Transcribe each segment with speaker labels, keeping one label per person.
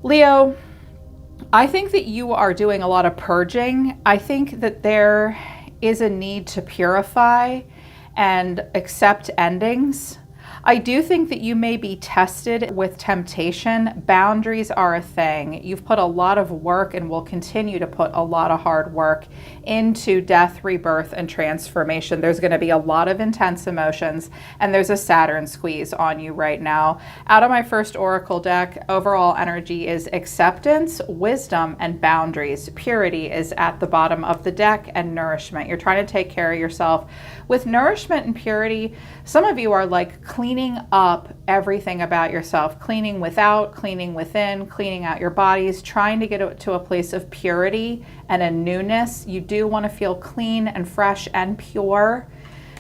Speaker 1: Leo, I think that you are doing a lot of purging. I think that there is a need to purify and accept endings. I do think that you may be tested with temptation. Boundaries are a thing. You've put a lot of work and will continue to put a lot of hard work into death, rebirth, and transformation. There's going to be a lot of intense emotions, and there's a Saturn squeeze on you right now. Out of my first oracle deck, overall energy is acceptance, wisdom, and boundaries. Purity is at the bottom of the deck, and nourishment. You're trying to take care of yourself. With nourishment and purity, some of you are like cleaning up everything about yourself, cleaning without, cleaning within, cleaning out your bodies, trying to get to a place of purity and a newness. You do want to feel clean and fresh and pure.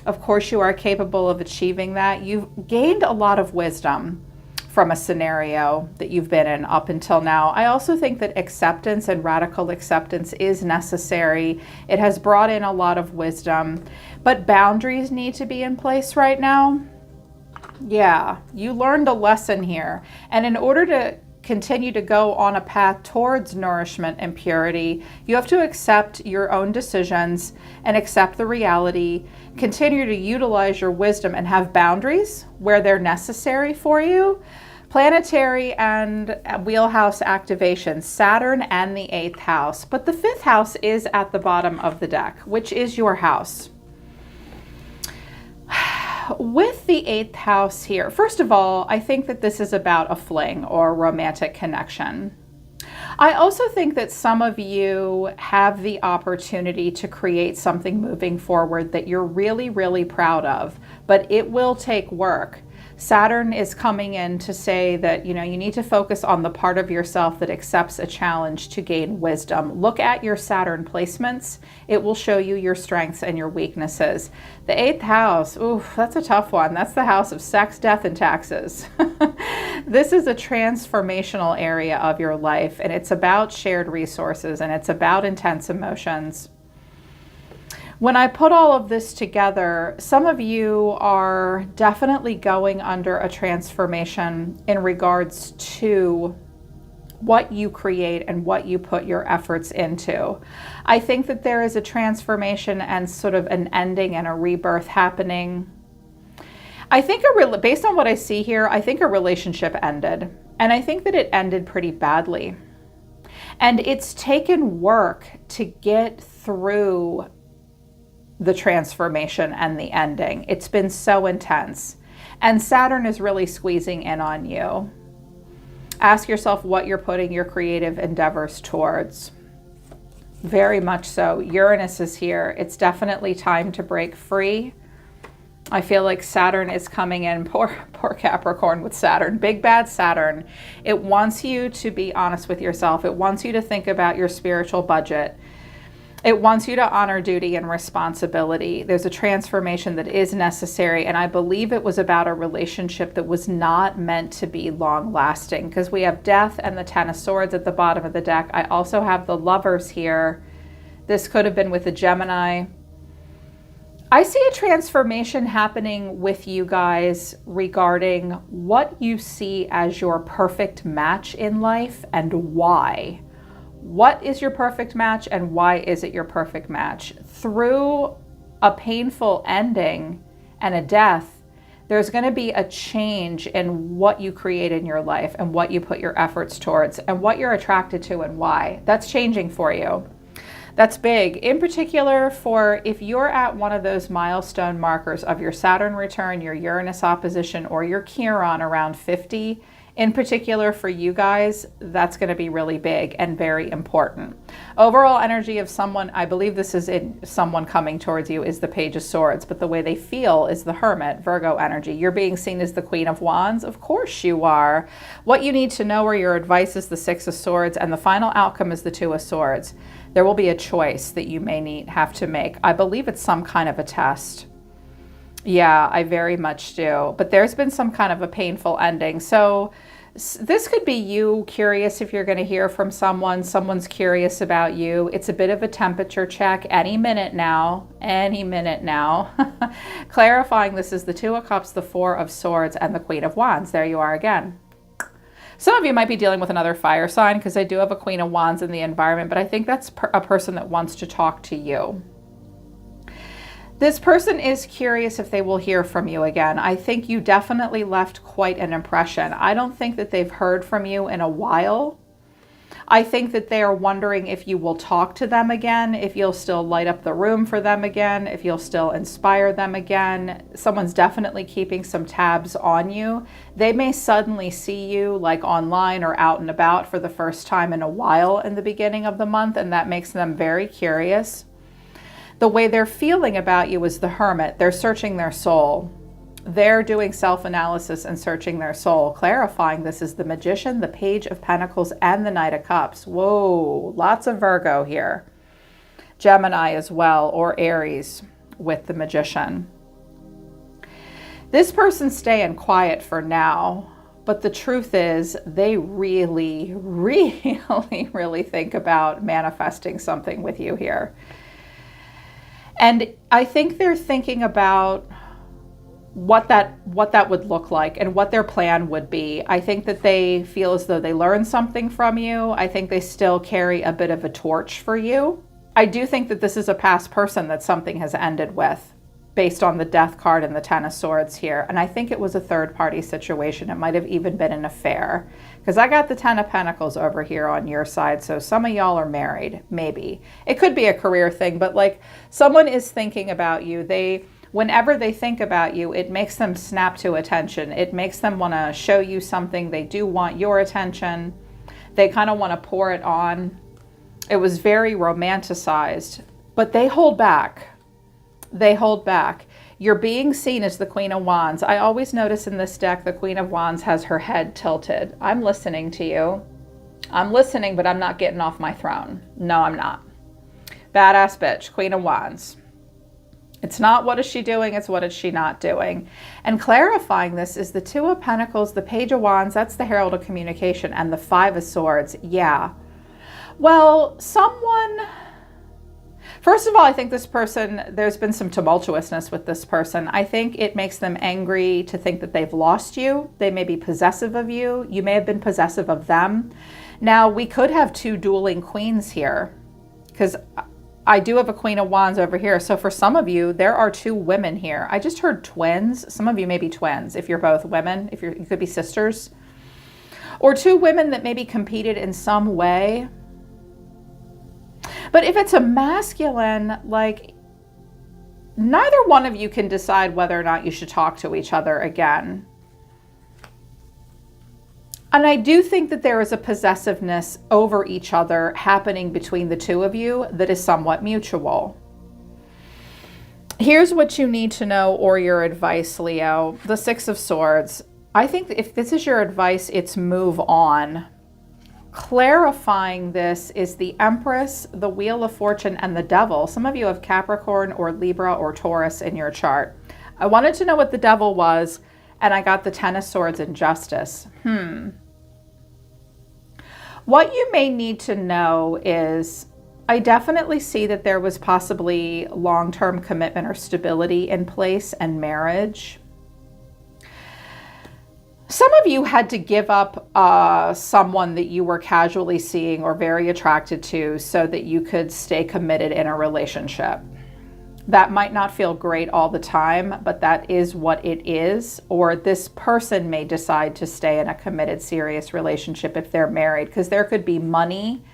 Speaker 1: Of course, you are capable of achieving that. You've gained a lot of wisdom from a scenario that you've been in up until now. I also think that acceptance and radical acceptance is necessary. It has brought in a lot of wisdom, but boundaries need to be in place right now. Yeah, you learned a lesson here. And in order to continue to go on a path towards nourishment and purity, you have to accept your own decisions and accept the reality. Continue to utilize your wisdom and have boundaries where they're necessary for you. Planetary and wheelhouse activations, Saturn and the 8th house. But the 5th house is at the bottom of the deck, which is your house. With the 8th house here, first of all, I think that this is about a fling or romantic connection. I also think that some of you have the opportunity to create something moving forward that you're really, really proud of, but it will take work. Saturn is coming in to say that, you need to focus on the part of yourself that accepts a challenge to gain wisdom. Look at your Saturn placements. It will show you your strengths and your weaknesses. The 8th house, ooh, that's a tough one. That's the house of sex, death, and taxes. This is a transformational area of your life, and it's about shared resources, and it's about intense emotions. When I put all of this together, some of you are definitely going under a transformation in regards to what you create and what you put your efforts into. I think that there is a transformation and sort of an ending and a rebirth happening. I think based on what I see here, I think a relationship ended, and I think that it ended pretty badly. And it's taken work to get through the transformation and the ending. It's been so intense. And Saturn is really squeezing in on you. Ask yourself what you're putting your creative endeavors towards. Very much so. Uranus is here. It's definitely time to break free. I feel like Saturn is coming in. Poor Capricorn with Saturn. Big bad Saturn. It wants you to be honest with yourself. It wants you to think about your spiritual budget. It wants you to honor duty and responsibility. There's a transformation that is necessary, and I believe it was about a relationship that was not meant to be long-lasting, because we have Death and the Ten of Swords at the bottom of the deck. I also have the Lovers here. This could have been with a Gemini. I see a transformation happening with you guys regarding what you see as your perfect match in life and why. What is your perfect match and why is it your perfect match? Through a painful ending and a death, there's going to be a change in what you create in your life and what you put your efforts towards and what you're attracted to and why. That's changing for you. That's big. In particular, for if you're at one of those milestone markers of your Saturn return, your Uranus opposition, or your Chiron around 50, in particular for you guys, that's going to be really big and very important. Overall energy of someone, I believe this is in someone coming towards you, is the Page of Swords, but the way they feel is the Hermit, Virgo energy. You're being seen as the Queen of Wands. Of course you are. What you need to know or your advice is the Six of Swords, and the final outcome is the Two of Swords. There will be a choice that you may have to make. I believe it's some kind of a test. Yeah, I very much do. But there's been some kind of a painful ending. So this could be you curious if you're going to hear from someone. Someone's curious about you. It's a bit of a temperature check any minute now. Any minute now. Clarifying, this is the Two of Cups, the Four of Swords, and the Queen of Wands. There you are again. Some of you might be dealing with another fire sign because I do have a Queen of Wands in the environment, but I think that's a person that wants to talk to you. This person is curious if they will hear from you again. I think you definitely left quite an impression. I don't think that they've heard from you in a while. I think that they are wondering if you will talk to them again, if you'll still light up the room for them again, if you'll still inspire them again. Someone's definitely keeping some tabs on you. They may suddenly see you like online or out and about for the first time in a while in the beginning of the month, and that makes them very curious. The way they're feeling about you is the Hermit. They're searching their soul. They're doing self-analysis and searching their soul. Clarifying this is the Magician, the Page of Pentacles, and the Knight of Cups. Whoa, lots of Virgo here. Gemini as well, or Aries with the Magician. This person's staying quiet for now, but the truth is they really, really think about manifesting something with you here. And I think they're thinking about what that would look like and what their plan would be. I think that they feel as though they learned something from you. I think they still carry a bit of a torch for you. I do think that this is a past person that something has ended with, based on the Death card and the Ten of Swords here. And I think it was a third-party situation. It might have even been an affair, because I got the Ten of Pentacles over here on your side. So some of y'all are married, maybe. It could be a career thing, but like someone is thinking about you. Whenever they think about you, it makes them snap to attention. It makes them want to show you something. They do want your attention. They kind of want to pour it on. It was very romanticized, but they hold back. They hold back. You're being seen as the Queen of Wands. I always notice in this deck, the Queen of Wands has her head tilted. I'm listening to you. I'm listening, but I'm not getting off my throne. No, I'm not. Badass bitch, Queen of Wands. It's not what is she doing, it's what is she not doing. And clarifying this is the Two of Pentacles, the Page of Wands, that's the Herald of Communication, and the Five of Swords. Yeah. Well, first of all, I think this person, there's been some tumultuousness with this person. I think it makes them angry to think that they've lost you. They may be possessive of you. You may have been possessive of them. Now, we could have two dueling queens here, because I do have a Queen of Wands over here. So for some of you, there are two women here. I just heard twins. Some of you may be twins. If you're both women, you could be sisters. Or two women that maybe competed in some way. But if it's a masculine, like, neither one of you can decide whether or not you should talk to each other again. And I do think that there is a possessiveness over each other happening between the two of you that is somewhat mutual. Here's what you need to know, or your advice, Leo. The Six of Swords. I think if this is your advice, it's move on. Clarifying this is the Empress, the Wheel of Fortune, and the Devil. Some of you have Capricorn or Libra or Taurus in your chart. I wanted to know what the Devil was, and I got the Ten of Swords and Justice. What you may need to know is, I definitely see that there was possibly long-term commitment or stability in place and marriage. Some of you had to give up someone that you were casually seeing or very attracted to so that you could stay committed in a relationship. That might not feel great all the time, but that is what it is. Or this person may decide to stay in a committed, serious relationship if they're married, because there could be money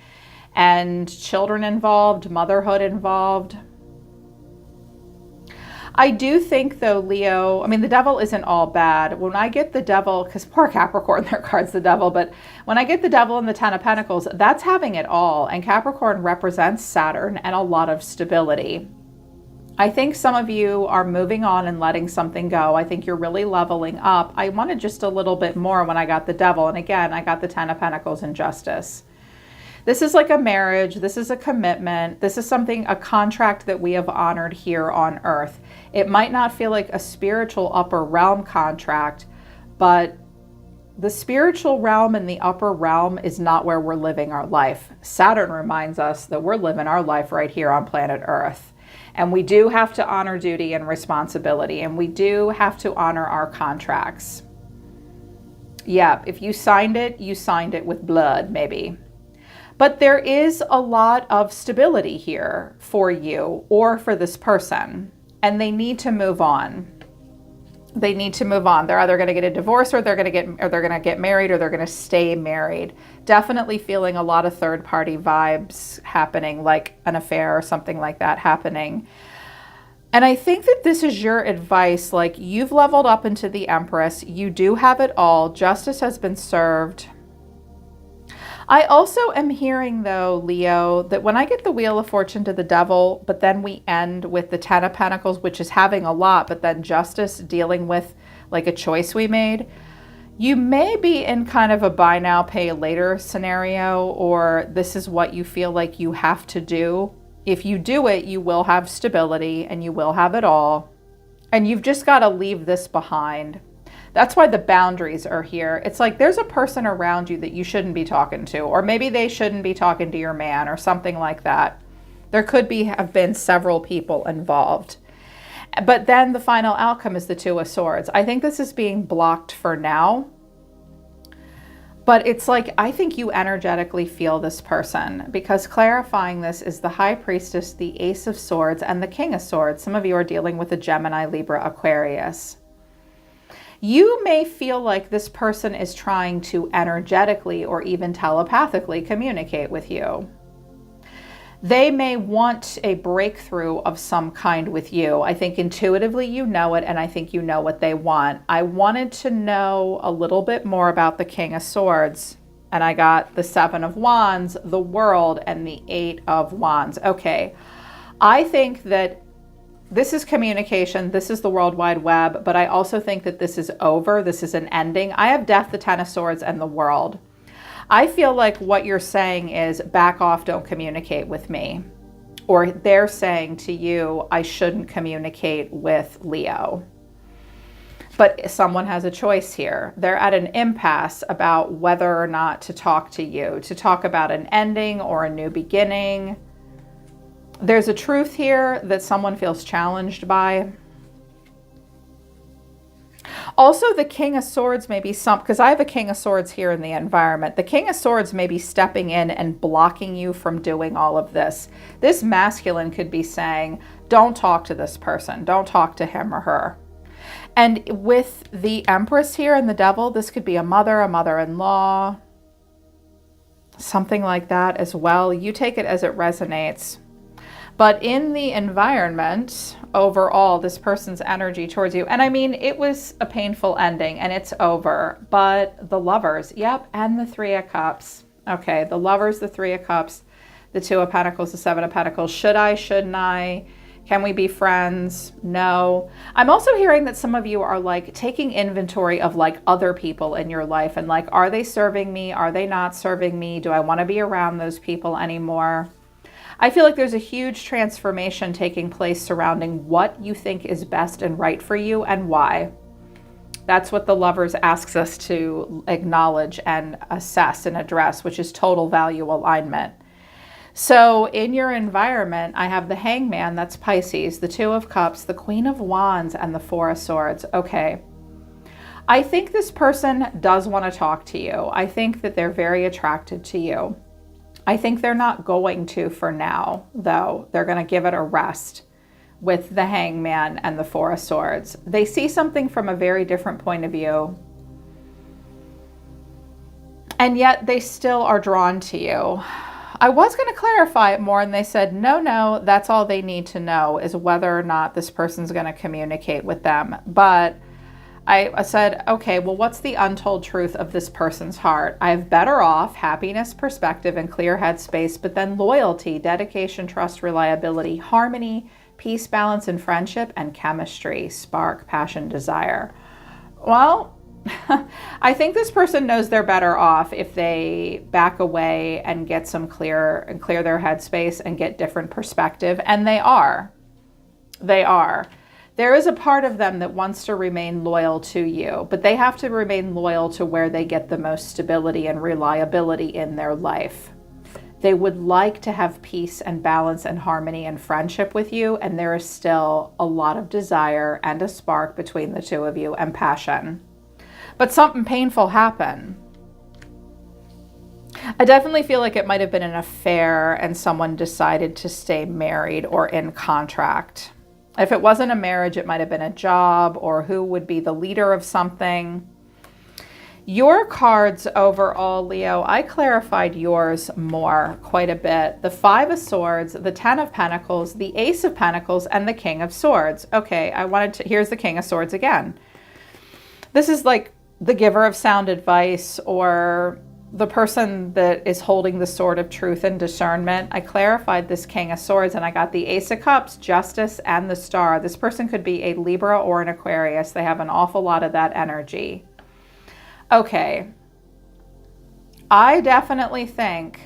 Speaker 1: and children involved, motherhood involved. I do think, though, Leo, I mean, the Devil isn't all bad. When I get the Devil, because poor Capricorn, their card's the Devil, but when I get the Devil and the Ten of Pentacles, that's having it all. And Capricorn represents Saturn and a lot of stability. I think some of you are moving on and letting something go. I think you're really leveling up. I wanted just a little bit more when I got the Devil. And again, I got the Ten of Pentacles and Justice. This is like a marriage. This is a commitment. This is something, a contract that we have honored here on earth. It might not feel like a spiritual upper realm contract, but the spiritual realm and the upper realm is not where we're living our life. Saturn reminds us that we're living our life right here on planet Earth. And we do have to honor duty and responsibility, and we do have to honor our contracts. Yeah, if you signed it with blood, maybe. But there is a lot of stability here for you or for this person, and they need to move on. They need to move on. They're either going to get a divorce or they're going to get married, or they're going to stay married. Definitely feeling a lot of third party vibes happening, like an affair or something like that happening. And I think that this is your advice. Like, you've leveled up into the Empress. You do have it all. Justice has been served. I also am hearing, though, Leo, that when I get the Wheel of Fortune to the Devil, but then we end with the Ten of Pentacles, which is having a lot, but then Justice dealing with like a choice we made, you may be in kind of a buy now, pay later scenario, or this is what you feel like you have to do. If you do it, you will have stability and you will have it all. And you've just got to leave this behind. That's why the boundaries are here. It's like there's a person around you that you shouldn't be talking to, or maybe they shouldn't be talking to your man or something like that. There could have been several people involved. But then the final outcome is the Two of Swords. I think this is being blocked for now. But it's like, I think you energetically feel this person, because clarifying this is the High Priestess, the Ace of Swords, and the King of Swords. Some of you are dealing with a Gemini, Libra, Aquarius. You may feel like this person is trying to energetically or even telepathically communicate with you. They may want a breakthrough of some kind with you. I think intuitively you know it, and I think you know what they want. I wanted to know a little bit more about the King of Swords, and I got the Seven of Wands, the World, and the Eight of Wands. Okay, I think that this is communication. This is the World Wide Web, but I also think that this is over. This is an ending. I have Death, the Ten of Swords, and the World. I feel like what you're saying is back off, don't communicate with me. Or they're saying to you, I shouldn't communicate with Leo. But someone has a choice here. They're at an impasse about whether or not to talk to you, to talk about an ending or a new beginning. There's a truth here that someone feels challenged by. Also, the King of Swords may be because I have a King of Swords here in the environment. The King of Swords may be stepping in and blocking you from doing all of this. This masculine could be saying, don't talk to this person. Don't talk to him or her. And with the Empress here and the Devil, this could be a mother-in-law, something like that as well. You take it as it resonates. But in the environment, overall, this person's energy towards you, and I mean, it was a painful ending and it's over, but the Lovers, yep, and the Three of Cups. Okay, the Lovers, the Three of Cups, the Two of Pentacles, the Seven of Pentacles. Should I, shouldn't I? Can we be friends? No. I'm also hearing that some of you are like taking inventory of like other people in your life and like, are they serving me? Are they not serving me? Do I want to be around those people anymore? I feel like there's a huge transformation taking place surrounding what you think is best and right for you and why. That's what the Lovers asks us to acknowledge and assess and address, which is total value alignment. So in your environment, I have the Hangman, that's Pisces, the Two of Cups, the Queen of Wands, and the Four of Swords. Okay. I think this person does want to talk to you. I think that they're very attracted to you. I think they're not going to for now, though. They're going to give it a rest with the Hangman and the Four of Swords. They see something from a very different point of view. And yet they still are drawn to you. I was going to clarify it more, and they said, no, that's all they need to know is whether or not this person's going to communicate with them. But I said, okay, well, what's the untold truth of this person's heart? I have better off, happiness, perspective, and clear headspace, but then loyalty, dedication, trust, reliability, harmony, peace, balance, and friendship, and chemistry, spark, passion, desire. Well, I think this person knows they're better off if they back away and get some clear their headspace and get different perspective. And they are. There is a part of them that wants to remain loyal to you, but they have to remain loyal to where they get the most stability and reliability in their life. They would like to have peace and balance and harmony and friendship with you, and there is still a lot of desire and a spark between the two of you and passion. but something painful happened. I definitely feel like it might have been an affair and someone decided to stay married or in contract. If it wasn't a marriage, it might have been a job or who would be the leader of something. Your cards overall, Leo, I clarified yours more quite a bit. The Five of Swords, the Ten of Pentacles, the Ace of Pentacles, and the King of Swords. Okay, here's the King of Swords again. This is like the giver of sound advice or the person that is holding the sword of truth and discernment. I clarified this King of Swords and I got the Ace of Cups, Justice, and the Star. This person could be a Libra or an Aquarius. They have an awful lot of that energy. Okay, I definitely think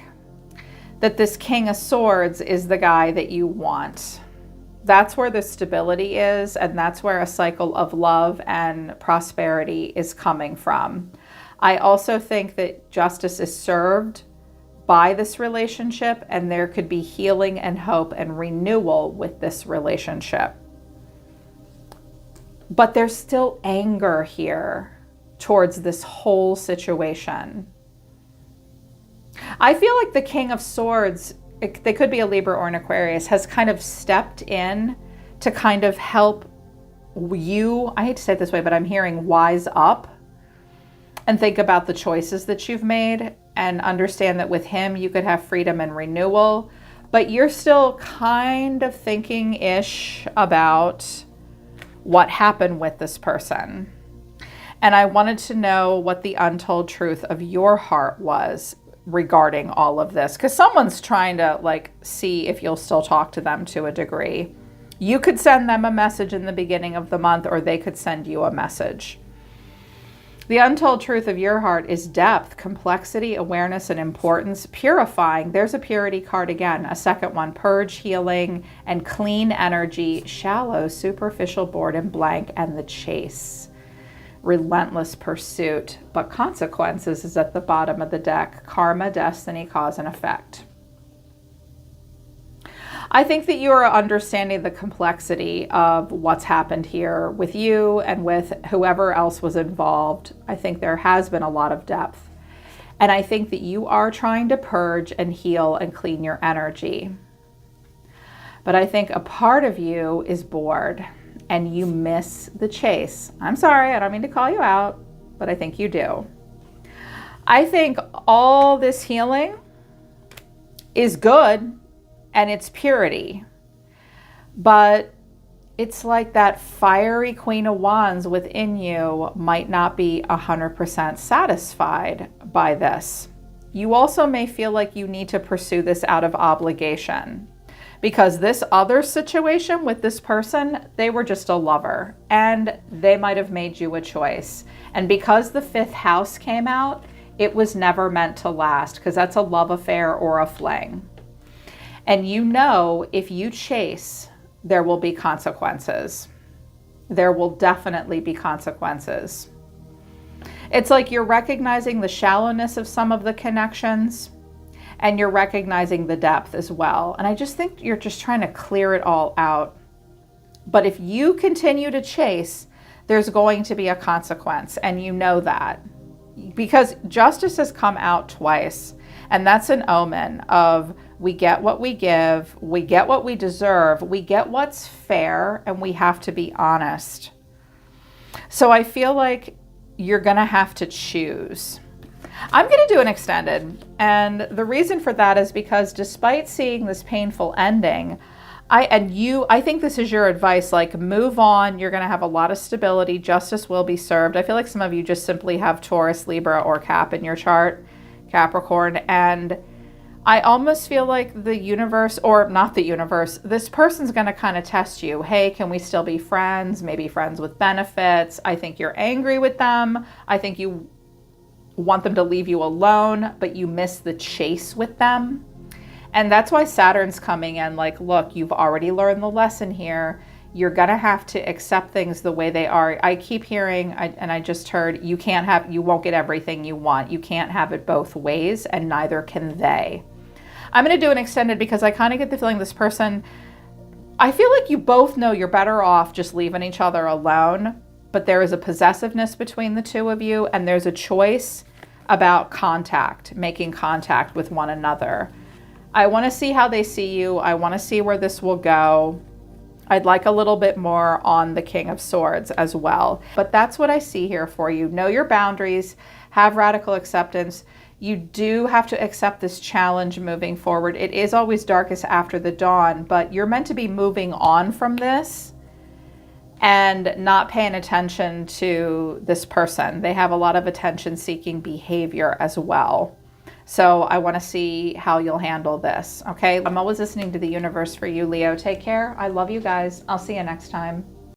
Speaker 1: that this King of Swords is the guy that you want. That's where the stability is, and that's where a cycle of love and prosperity is coming from. I also think that justice is served by this relationship, and there could be healing and hope and renewal with this relationship. But there's still anger here towards this whole situation. I feel like the King of Swords, they could be a Libra or an Aquarius, has kind of stepped in to kind of help you, I hate to say it this way, but I'm hearing wise up and think about the choices that you've made and understand that with him you could have freedom and renewal, but you're still kind of thinking-ish about what happened with this person. And I wanted to know what the untold truth of your heart was regarding all of this, because someone's trying to like see if you'll still talk to them to a degree. You could send them a message in the beginning of the month, or they could send you a message. The untold truth of your heart is depth, complexity, awareness, and importance, purifying. There's a purity card again, a second one, purge, healing, and clean energy, shallow, superficial, bored, and blank, and the chase. Relentless pursuit, but consequences is at the bottom of the deck. Karma, destiny, cause, and effect. I think that you are understanding the complexity of what's happened here with you and with whoever else was involved. I think there has been a lot of depth. And I think that you are trying to purge and heal and clean your energy. But I think a part of you is bored and you miss the chase. I'm sorry, I don't mean to call you out, but I think you do. I think all this healing is good and it's purity, but it's like that fiery Queen of Wands within you might not be 100% satisfied by this. You also may feel like you need to pursue this out of obligation, because this other situation with this person, they were just a lover and they might have made you a choice. And because the fifth house came out, it was never meant to last, because that's a love affair or a fling. And you know, if you chase, there will be consequences. There will definitely be consequences. It's like you're recognizing the shallowness of some of the connections, and you're recognizing the depth as well. And I just think you're just trying to clear it all out. But if you continue to chase, there's going to be a consequence, and you know that. Because justice has come out twice, and that's an omen of we get what we give, we get what we deserve, we get what's fair, and we have to be honest. So I feel like you're gonna have to choose. I'm going to do an extended, and the reason for that is because despite seeing this painful ending, I think this is your advice, like move on. You're going to have a lot of stability. Justice will be served. I feel like some of you just simply have Taurus, Libra, or Cap in your chart, Capricorn, and I almost feel like the universe, or not the universe, this person's going to kind of test you. Hey, can we still be friends? Maybe friends with benefits. I think you're angry with them. I think you want them to leave you alone, but you miss the chase with them. And that's why Saturn's coming in like, look, you've already learned the lesson here. You're gonna have to accept things the way they are. I keep hearing, and I just heard, you won't get everything you want. You can't have it both ways, and neither can they. I'm gonna do an extended because I kind of get the feeling this person, I feel like you both know you're better off just leaving each other alone. but there is a possessiveness between the two of you, and there's a choice about contact, making contact with one another. I want to see how they see you. I want to see where this will go. I'd like a little bit more on the King of Swords as well. But that's what I see here for you. Know your boundaries, have radical acceptance. You do have to accept this challenge moving forward. It is always darkest after the dawn, but you're meant to be moving on from this and not paying attention to this person. They have a lot of attention-seeking behavior as well. So I want to see how you'll handle this, okay? I'm always listening to the universe for you, Leo. Take care. I love you guys. I'll see you next time.